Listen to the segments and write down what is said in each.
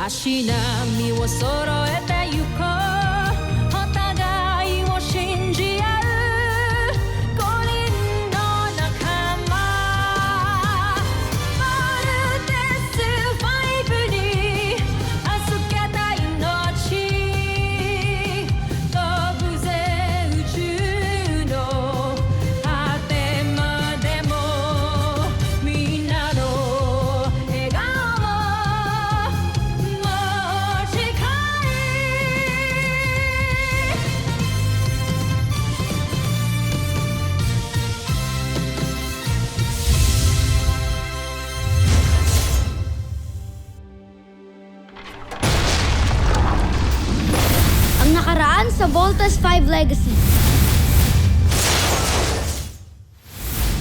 足並みを揃えてゆこうお互いを信じ合う五人の仲間まるでスファイブに預けた命飛ぶぜ宇宙の果てまでもみんなの笑顔も持ち帰Ang nakaraan sa Voltas 5 Legacy.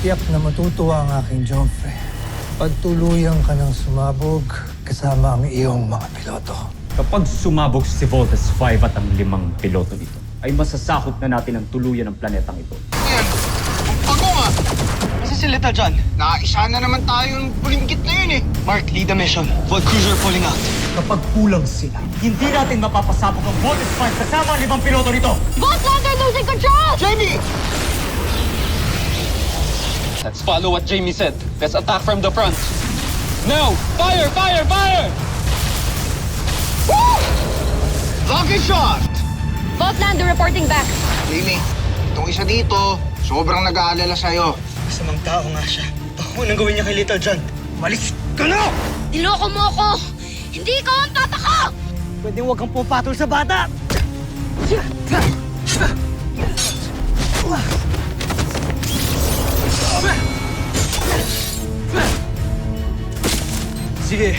Tiyak na matutuwa ang aking Joffrey. Pagtuluyan ka ng sumabog kasama ang iyong mga piloto. Kapag sumabog si Voltes 5 at ang 5 piloto nito, ay masasakop na natin ang tuluyan ng planetang ito. Yan! Ang bago nga! Kasi si Little John, nakaisa na naman tayong bulinggit na yun eh. Mark, lead the mission. Void Cruiser pulling out. Kapag kulang sila, hindi natin mapapasabog ang Voltes 5 kasama ang 5 piloto nito! Voltlander losing control! Jamie! Let's follow what Jamie said. Let's attack from the front. Now! Fire! Fire! Fire! Lucky shot! Voltlander reporting back. Jamie, itong isa dito, sobrang nag-aalala sa'yo. Masamang tao nga siya. Baka nang gawin niya kay Little John. Malis ka na! Niloko mo ako! Hindi ikaw ang tata ko! Pwede huwag kang pupatol sa bata! Sige,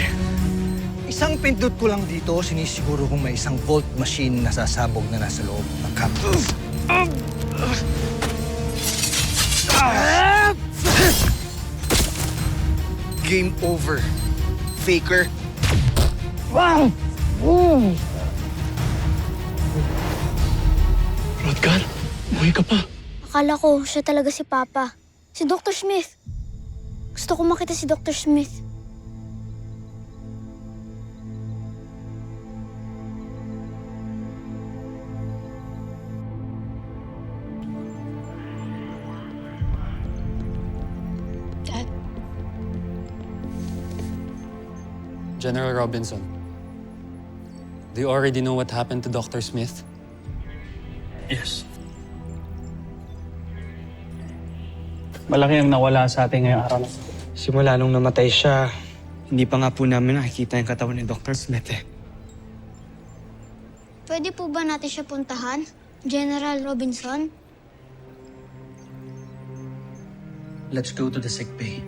isang pindot ko lang dito, sinisiguro kung may isang volt machine na sasabog na nasa loob ng cup. Game over. Faker. Rodgan, buhay ka pa. Akala ko siya talaga si Papa. Si Dr. Smith. Gusto ko makita si Dr. Smith. Dad, General Robinson, do you already know what happened to Dr. Smith? Yes. Malaki ang nawala sa atin ngayong araw na ito. Simula nung namatay siya, hindi pa nga po namin nakikita yung katawan ni Dr. Smith eh. pwede po ba natin siya puntahan? General Robinson? Let's go to the sick bay.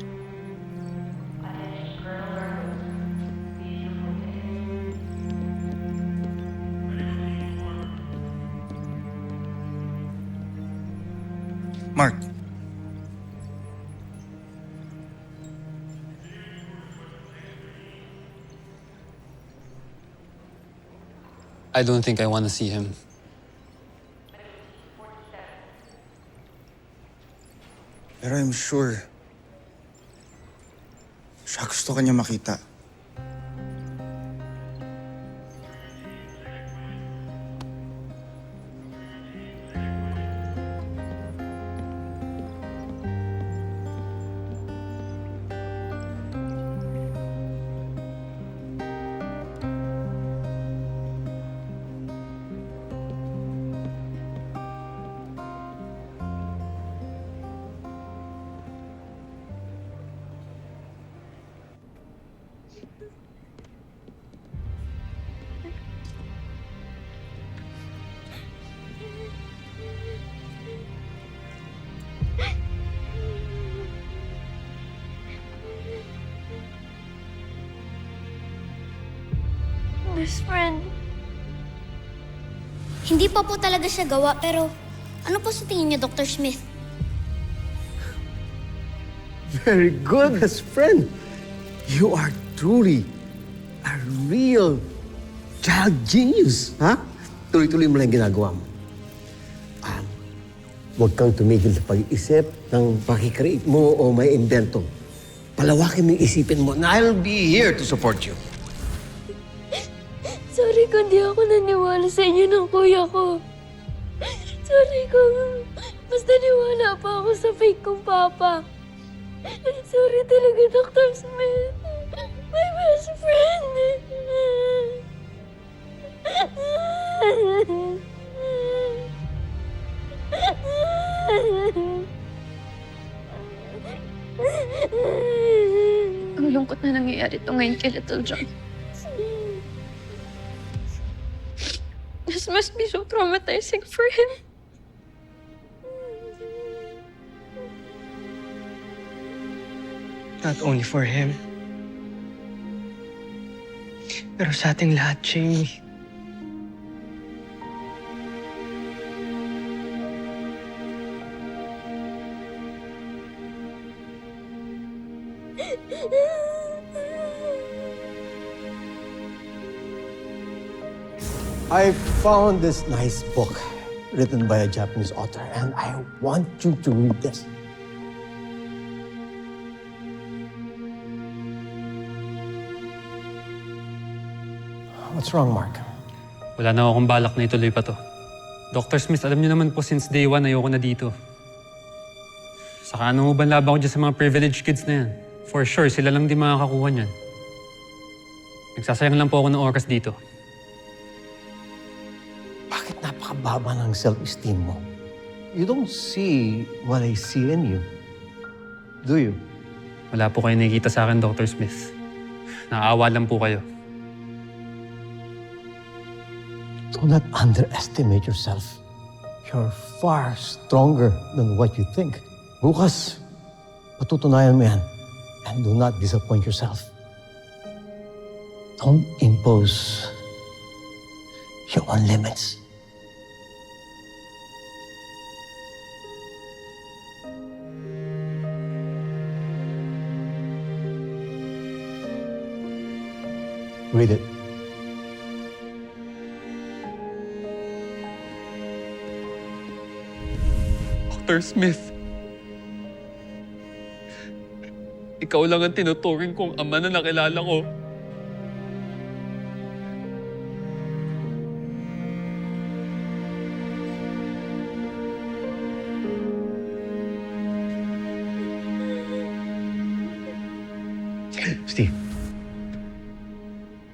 Mark, I don't think I want to see him. Pero I'm sure, siya gusto kanya makita. Best friend. Hindi pa po talaga siya gawa, pero ano po sa tingin niyo, Dr. Smith? Very good, best friend. You are truly a real child genius, ha? Tuloy-tuloy mo lang ginagawa mo. Huwag kang tumigil sa pag-iisip ng pakikreate mo o may invento. Palawakin mo yung isipin mo, and I'll be here to support you. Sorry kung di ako naniwala sa inyo ng kuya ko. Sorry kung mas naniwala pa ako sa fake kong papa. Sorry talaga, Dr. Smith. My best friend. Ang lungkot na nangyayari ito ngayon kay Little John. This must be so traumatizing for him. Not only for him, pero sa ating lahat, Jamie. I found this nice book written by a Japanese author, and I want you to read this. What's wrong, Mark? Wala na akong balak na ituloy pa to. Dr. Smith, alam niyo naman po since day one ayoko na dito. Saka ano mo ba laban ko dyan sa mga privileged kids na yan? For sure, sila lang di makakakuha niyan. Nagsasayang lang po ako ng oras dito. Bakit napakababa ng self-esteem mo? You don't see what I see in you. Do you? Wala po kayo nakikita sa akin, Dr. Smith. Naaawa lang po kayo. Do not underestimate yourself. You're far stronger than what you think. Bukas, patutunayan mo yan. And do not disappoint yourself. Don't impose your own limits. Read it. Dr. Smith, ikaw lang ang tinuturing kong ama na nakilala ko. Steve,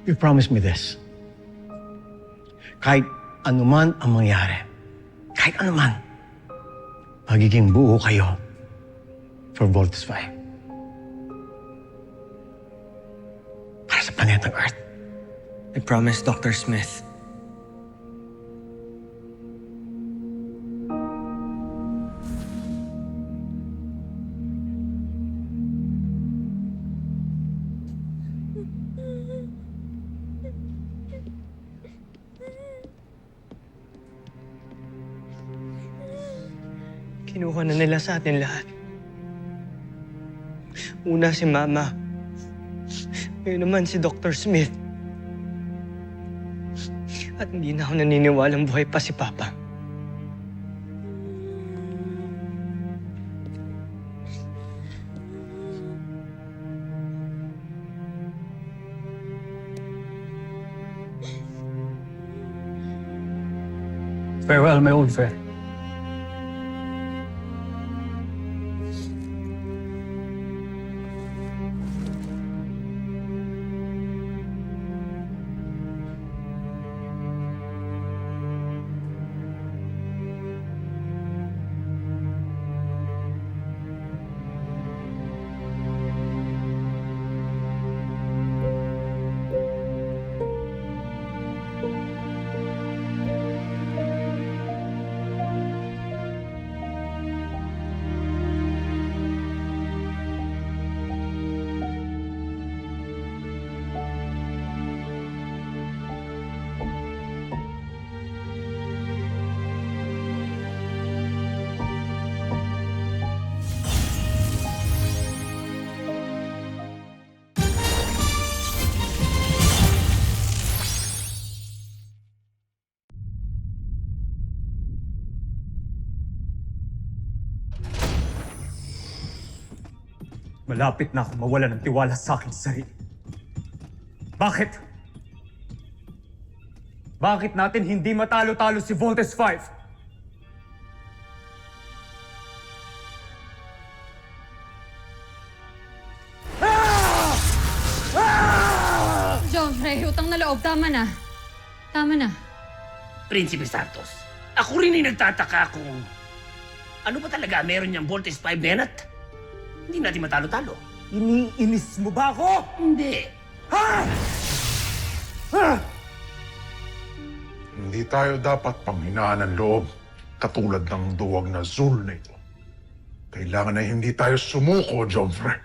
you promised me this. Kahit anuman ang mangyari, kahit anuman, magiging buo kayo for Voltes 5. Para sa planetang Earth. I promise, Dr. Smith. Kinuha na nila sa atin lahat. Una si Mama. Ngayon naman si Dr. Smith. At hindi na ako naniniwalang buhay pa si Papa. Farewell, my old friend. Malapit na ako mawala ng tiwala sa akin sarili. Bakit? Bakit natin hindi matalo-talo si Voltes 5? Jomfrey, utang na loob. Tama na. Tama na. Prinsipe Santos, ako rin ay nagtataka kung ano ba talaga meron niyang Voltes 5 na yan at hindi natin matalo-talo. Iniinis mo ba ako? Hindi. Hindi tayo dapat panghinaan ng loob katulad ng duwag na Zul na ito. Kailangan ay hindi tayo sumuko, Joffrey.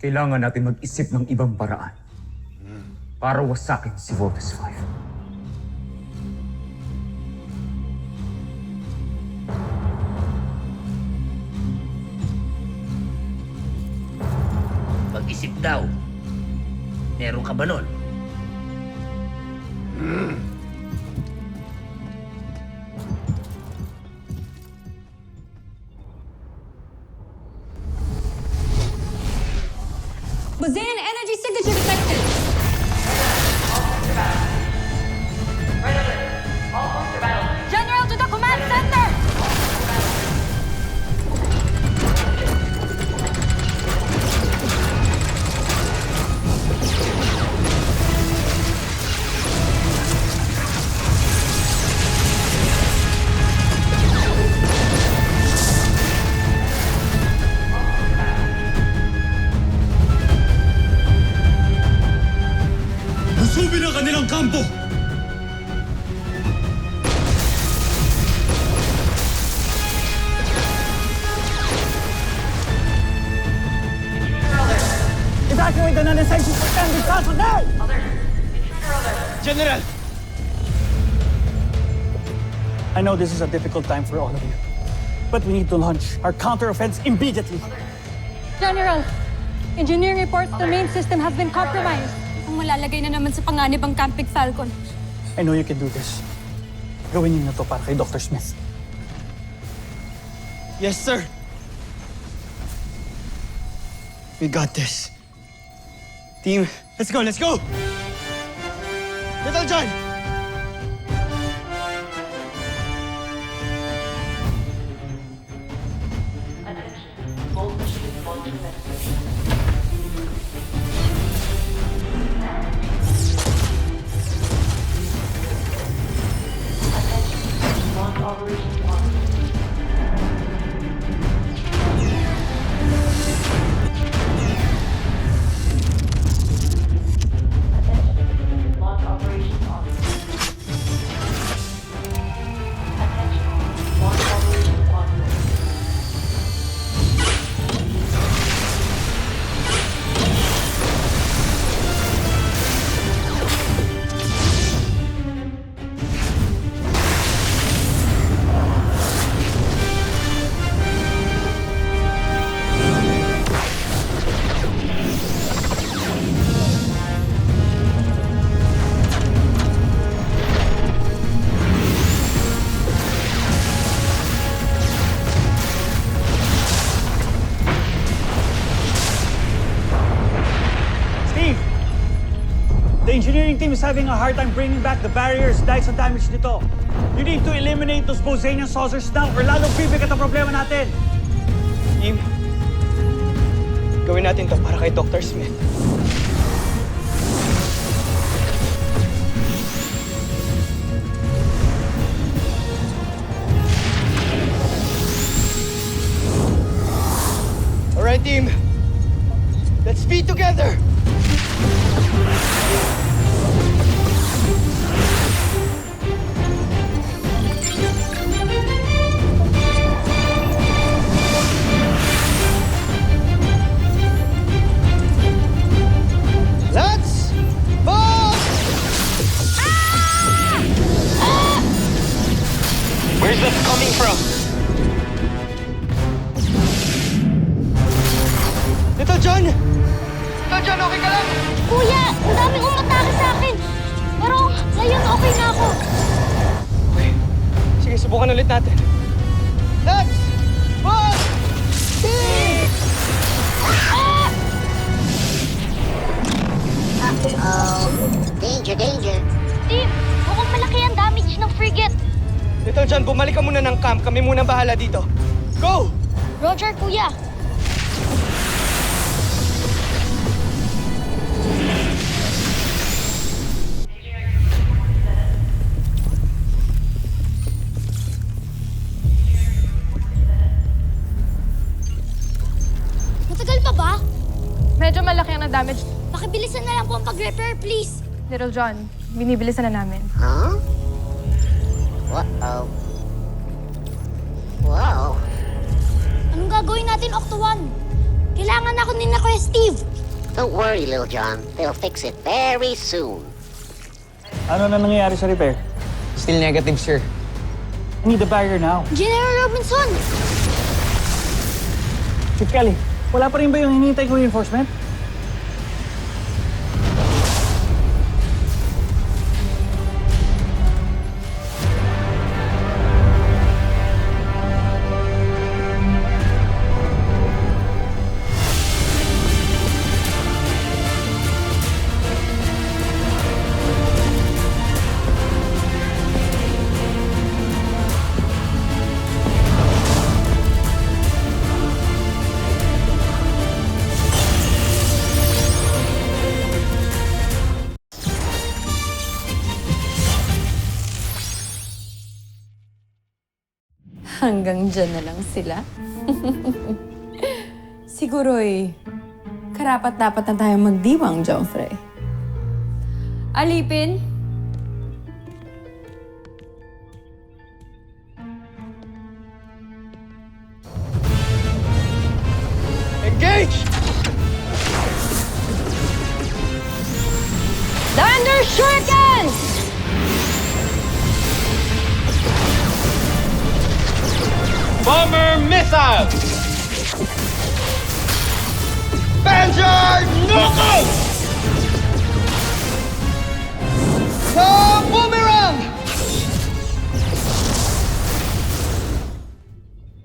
Kailangan natin mag-isip ng ibang paraan para wasakin si Voltes 5. Mag-isip daw. Meron ka ba nun? Bazan energy signature detected. General to the command center! Lusubin ang kanilang kampo! Evacuate the non-essential suspended council now! General! I know this is a difficult time for all of you, but we need to launch our counter-offense immediately. General, engineering reports the main system has been compromised. Ang malalagay na naman sa panganib ang Camping Falcon. I know you can do this. Gawin niyo na to para kay Dr. Smith. Yes, sir. We got this. Team, let's go, let's go! Little John! The engineering team is having a hard time bringing back the barriers dahil sa damage nito. You need to eliminate those Bosanian saucers now or lalong bibigat ang problema natin. Team, gawin natin to para kay Dr. Smith. Alright, team. Let's be together! Let's move! Where's that coming from? Little John! Little John, okay ka lang? Kuya, ang daming umatake sa akin. Pero ngayon okay na ako. Okay. Sige, subukan ulit natin. Let's move! Team! Danger, danger. Team, mukhang malaki Little John, bumalik ka muna ng camp. Kami muna bahala dito. Go! Roger, kuya. Matagal pa ba? Medyo malaki ang na-damage. Pakibilisan na lang po ang pag-repair, please. Little John, binibilisan na namin. Huh? Wow. Wow. Anong gagawin natin, Octo One? Kailangan ako ni na Kuya Steve. Don't worry, Little John. They'll fix it very soon. Ano na nangyayari sa repair? Still negative, sir. I need the barrier now. General Robinson! Chief Kelly, wala pa rin ba yung hinihintay ko reinforcement? Hanggang dyan na lang sila. Siguro'y karapat-dapat na tayo magdiwang, Joffrey. Alipin? Engage! Thunder Shurikens! Bomber missile! Panzer knockout! Boomerang!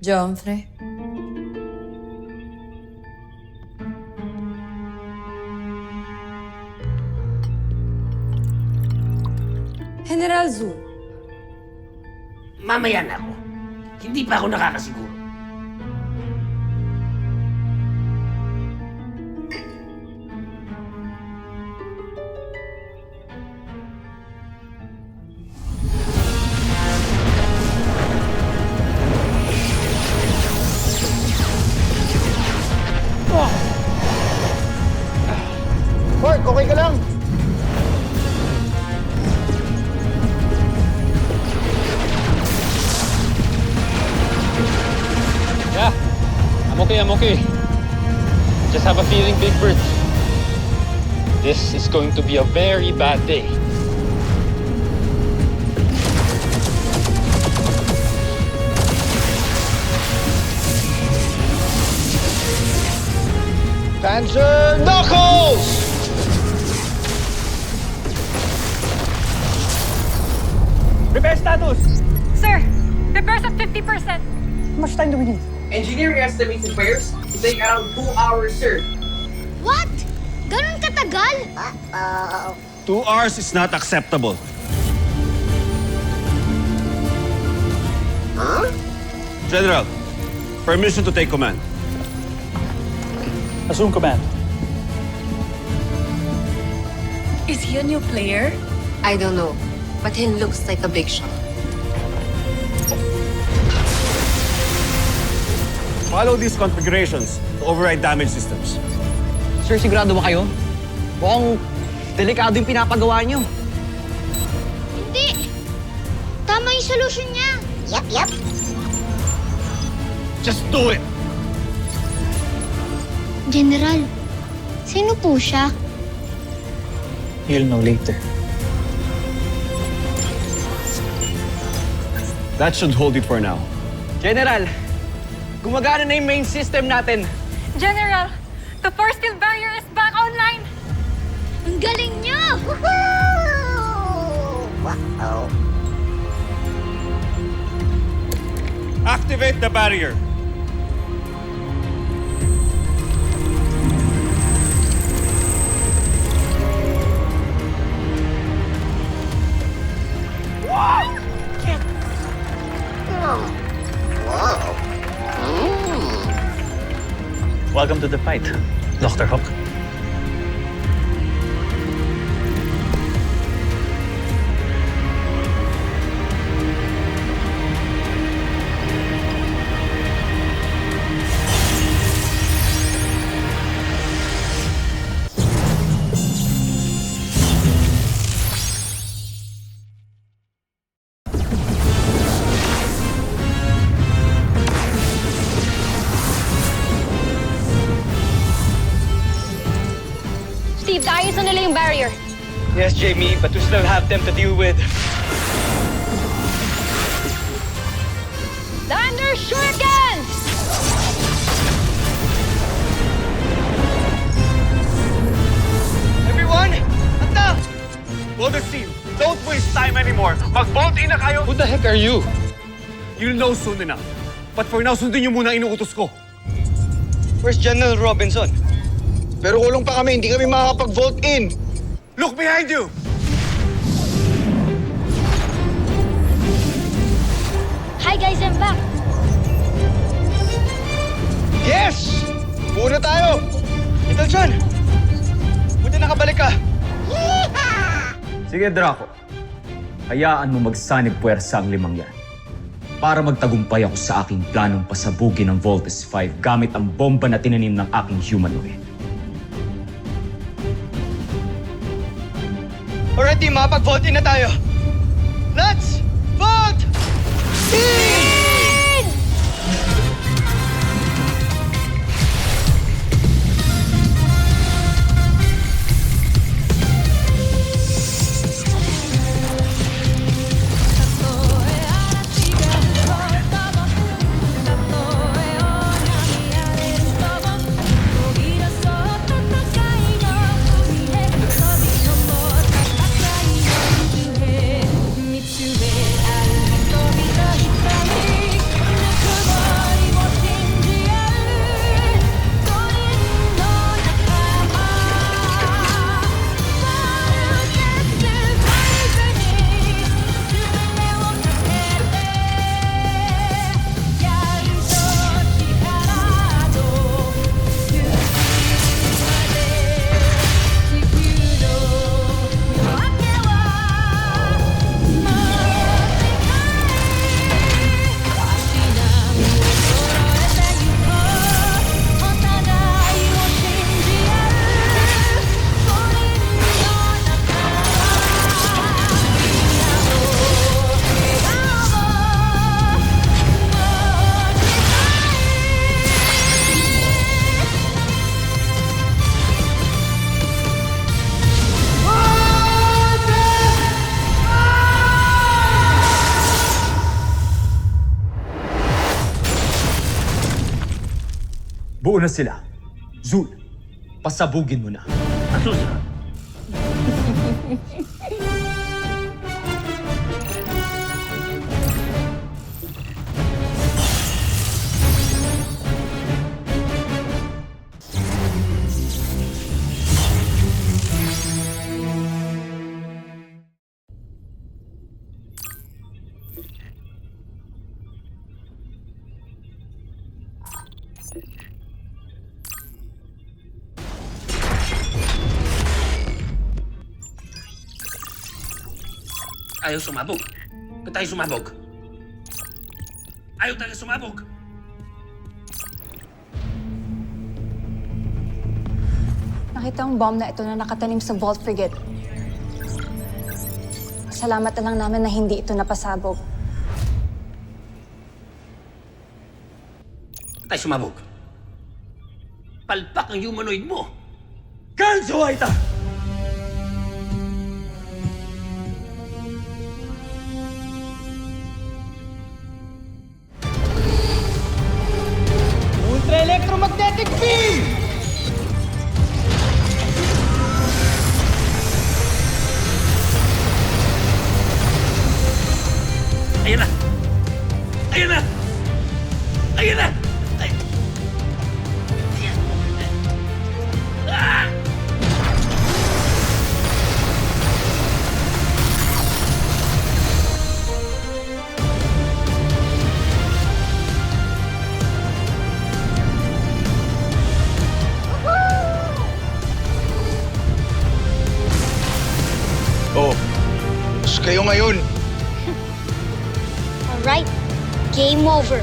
Joffrey. General Zhu. Mamaya na ako. Hindi pa ako nakakasiguro. Mark, okay ka lang? Yeah, I'm okay. Just have a feeling, Big Bird. This is going to be a very bad day. Panzer knuckles! Repair status! Sir, repairs at 50%. How much time do we need? Engineering estimates repairs to take around 2 hours, sir. What? Ganun katagal? 2 hours is not acceptable. Huh? General, permission to take command. Assume command. Is he a new player? I don't know, but he looks like a big shot. Follow these configurations to override damage systems. Sir, sigurado ba kayo? Mukhang delikado yung pinapagawa niyo. Hindi! Tama yung solution niya. Yep. Just do it! General, sino po siya? You'll know later. That should hold it for now. General, gumagana na yung main system natin. General, the force field barrier is back online. Ang galing niyo! Wow. Activate the barrier. to the fight, Dr. Hawk. Steve, naayos na nila yung barrier. Yes, Jamie, but we still have them to deal with. Thunder Shuriken! Everyone, handa! Well, the scene. Don't waste time anymore. Mag-bolt in na kayo. Who the heck are you? You'll know soon enough. But for now, sundin niyo muna ang inuutos ko. Where's General Robinson? Pero kulong pa kami, hindi kami makakapag-vault in. Look behind you! Hi guys, I'm back. Yes! Buo na tayo! Little John, buti nakabalik ka. Sige, Draco. Hayaan mo magsanib puwersa ang limang yan. Para magtagumpay ako sa aking planong pasabugin ang Voltes 5 gamit ang bomba na tinanim ng aking humanoid. Alright, team, makapag-vault in na tayo. Let's vault in! Buo na sila. Zul, pasabugin mo na. Asus! Ayaw sumabog. Ba't tayo sumabog? Ayaw tayo sumabog. Nakita ang bomb na ito na nakatanim sa Vault Frigate. Salamat na lang namin na hindi ito napasabog. Ba't tayo sumabog? Palpak ang humanoid mo. Ganso, Aita! Ultra-electromagnetic beam! Ayan na! Ayan na! Ayan na! Ay. Ah! sa'yo ngayon. Alright, game over.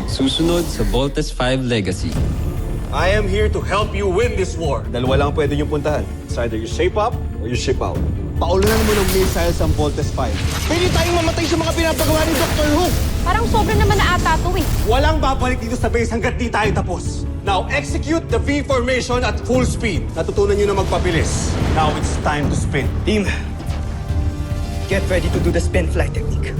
Susunod sa Voltes 5 Legacy. I am here to help you win this war. Dalawa lang ang pwede niyong puntahan. It's either you shape up or you ship out. Paulunan mo ng missiles ang Voltes 5. Pwede tayong mamatay sa mga pinapagawa ni Dr. Who. Parang sobra naman na ata to eh. Walang babalik dito sa base hanggat di tayo tapos. Now, execute the V formation at full speed. Natutunan niyo na magpabilis. Now it's time to spin. Team, get ready to do the spin flight technique.